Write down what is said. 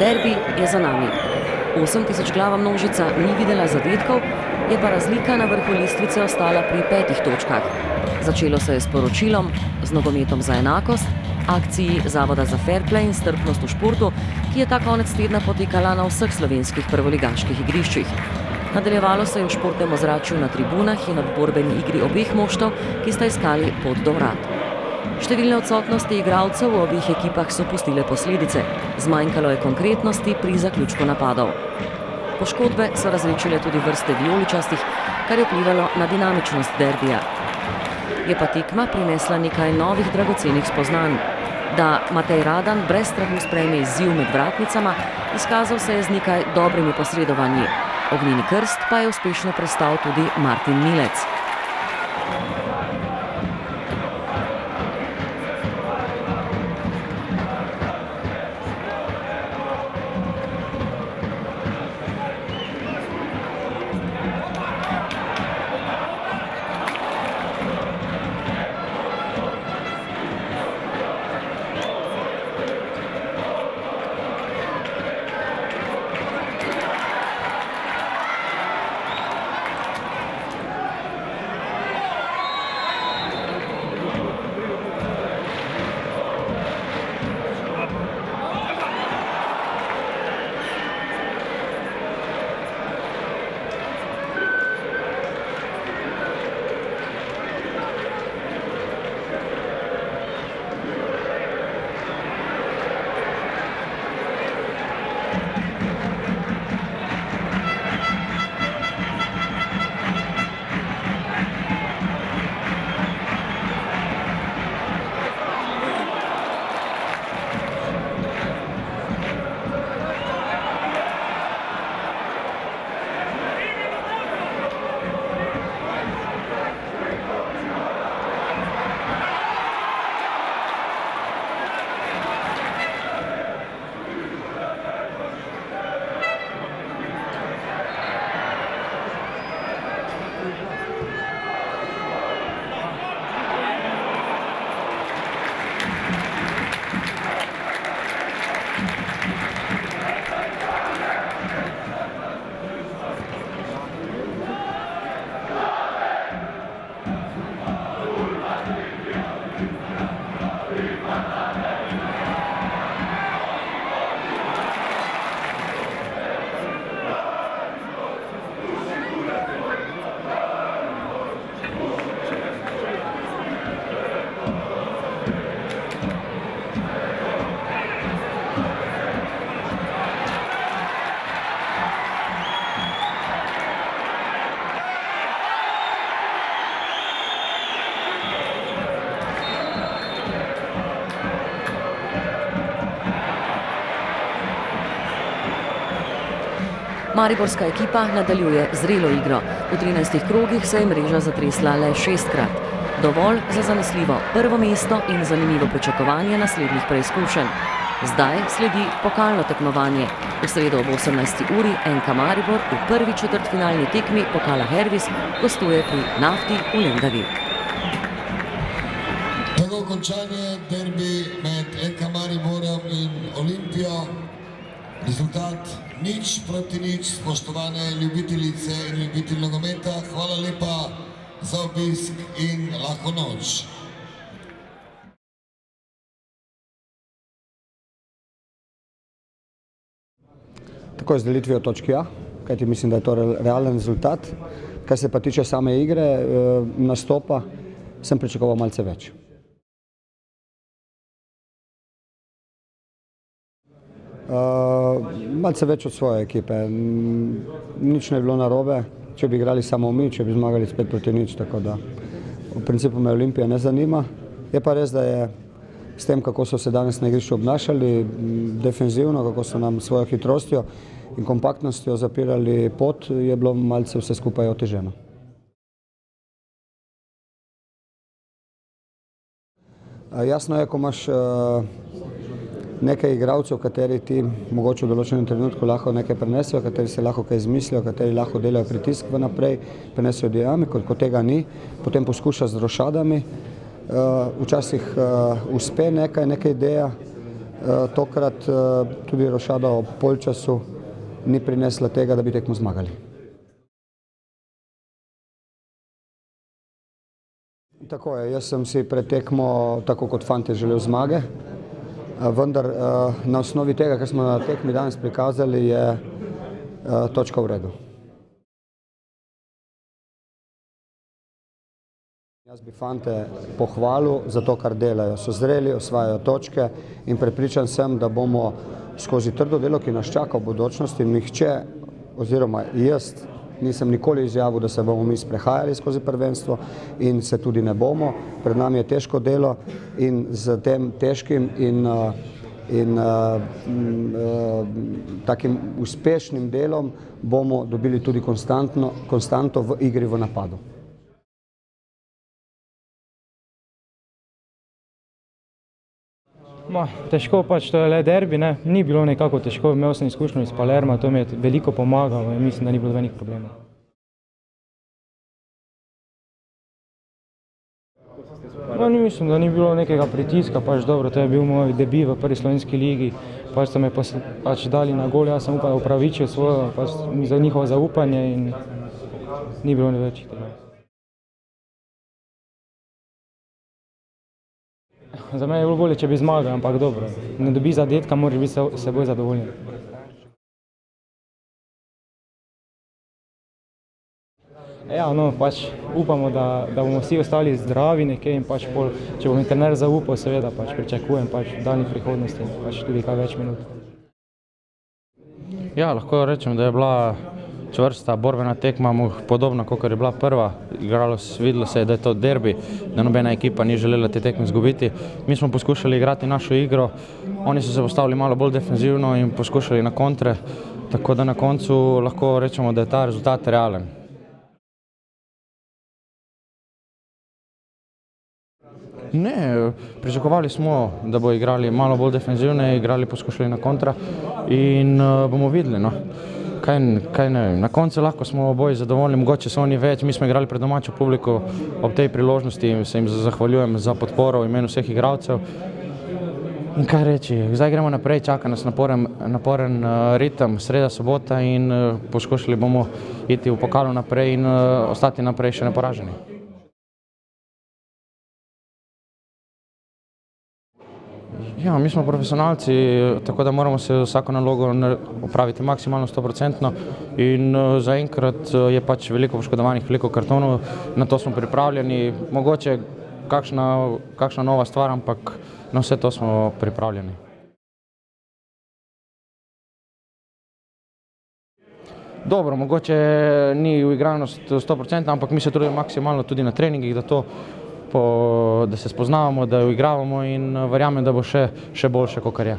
Derbi je za nami. 8000-glava množica ni videla zadetkov, je pa razlika na vrhu lestvice ostala pri 5 točkah. Začelo se je s poročilom, z nogometom za enakost, akciji Zavoda za fair play in strpnost v športu, ki je ta konec tedna potekala na vseh slovenskih prvoligaških igriščih. Nadaljevalo se je v športnem ozračju na tribunah in ob borbeni igri obeh moštev, ki sta iskali pot do vrat. Številne odsotnosti igralcev v obeh ekipah so pustile posledice. Zmanjkalo je konkretnosti pri zaključku napadov. Poškodbe so različile tudi vrste vijoličastih, kar je vplivalo na dinamičnost derbija. Je pa tekma prinesla nekaj novih dragocenih spoznanj. Da Matej Radan brez strahu sprejme izziv med vratnicama, izkazal se je z nekaj dobrimi posredovanji. Ognjeni krst pa je uspešno prestal tudi Martin Milec. Mariborska ekipa nadaljuje zrelo igro. V 13 krogih se je mreža zatresla le 6-krat. Dovolj za zanesljivo prvo mesto in zanimivo pričakovanje naslednjih preizkušenj. Zdaj sledi pokalno tekmovanje. V sredo ob 18. uri NK Maribor v prvi četrtfinalni tekmi pokala Hervis gostuje pri Nafti v Lendavi. Tako končanje derbi med NK Mariborom in Olimpijo. Rezultat 0-0, spoštovane ljubiteljice in ljubitelji nogometa. Hvala lepa za obisk in lahko noč. Tako je z delitvijo točki A, kajti mislim, da je to realen rezultat. Kar se pa tiče same igre, nastopa, sem pričakoval malce več. Malce več od svoje ekipe. Nič ne je bilo narobe, če bi igrali samo mi, če bi zmagali spet proti nič, tako da v principu me Olimpija ne zanima. Je pa res, da je s tem, kako so se danes na igrišču obnašali, defenzivno, kako so nam svojo hitrostjo in kompaktnostjo zapirali pot, je bilo malce vse skupaj oteženo. Jasno je, ko imaš nekaj igralcev, kateri ti mogoče v določenem trenutku lahko nekaj prenesejo, kateri se lahko kaj izmislijo, kateri lahko delajo pritisk naprej, prenesejo dinamiko, ko tega ni, potem poskuša z rošadami. Včasih uspe neka ideja, tokrat tudi rošada ob polčasu ni prinesla tega, da bi tekmo zmagali. Tako je, jaz sem si pred tekmo, tako kot fantje, želel zmage, vendar na osnovi tega, kar smo na tekmi danes prikazali, je točka v redu. Jaz bi fante pohvalil za to, kar delajo. So zreli, osvajajo točke in prepričan sem, da bomo skozi trdo delo, ki nas čaka v budućnosti, nihče, oziroma jaz, nisem nikoli izjavil, da se bomo mi sprehajali skozi prvenstvo in se tudi ne bomo. Pred nami je težko delo in z tem težkim in takim uspešnim delom bomo dobili tudi konstanto v igri v napadu. Težko pač, to je le derbi, ne? Ni bilo nekako težko, imel sem izkušnjo iz Palerma, to mi je veliko pomagalo in mislim, da ni bilo velikih problemov. Mislim, da ni bilo nekega pritiska, pač dobro, to je bil moj debi v prvi slovenski ligi, pač so me pač dali na gol, jaz sem upal, da upravičil svojo, pač za njihovo zaupanje in ni bilo večjih težav. Za mene je bilo bolje, če bi zmagal, ampak dobro, ne dobi zadetka, moraš biti s seboj zadovoljen. Ja, no, pač upamo, da bomo vsi ostali zdravi nekje in pač pol, če bom trener zaupal, seveda pač pričakujem pač v daljni prihodnosti in pač tudi kaj več minut. Ja, lahko rečem, da je bila čvrsta borbena tekma, podobna, kot je bila prva. Videlo se je, da je to derbi, da nobena ekipa ni želela te tekme izgubiti. Mi smo poskušali igrati našo igro, oni so se postavili malo bolj defenzivno in poskušali na kontre, tako da na koncu lahko rečemo, da je ta rezultat realen. Ne, pričakovali smo, da bo igrali malo bolj defenzivne, poskušali na kontra in bomo videli, no. Kaj ne vem, na koncu lahko smo oboji zadovoljni, mogoče so oni več, mi smo igrali pred domačo publiko, ob tej priložnosti se jim zahvaljujem za podporo v imenu vseh igralcev. In kaj reči, zdaj gremo naprej, čaka nas naporen ritem, sreda, sobota in poskušali bomo iti v pokalu naprej in ostati naprej še neporaženi. Ja, mi smo profesionalci, tako da moramo se vsako nalogo opraviti maksimalno 100% in zaenkrat je pač veliko poškodovanih, veliko kartonov, na to smo pripravljeni, mogoče kakšna nova stvar, ampak na vse to smo pripravljeni. Dobro, mogoče ni uigranost 100%, ampak mi se trudimo maksimalno tudi na treningih, da se spoznavamo, da uigravamo in verjamem, da bo še boljše, kakor je.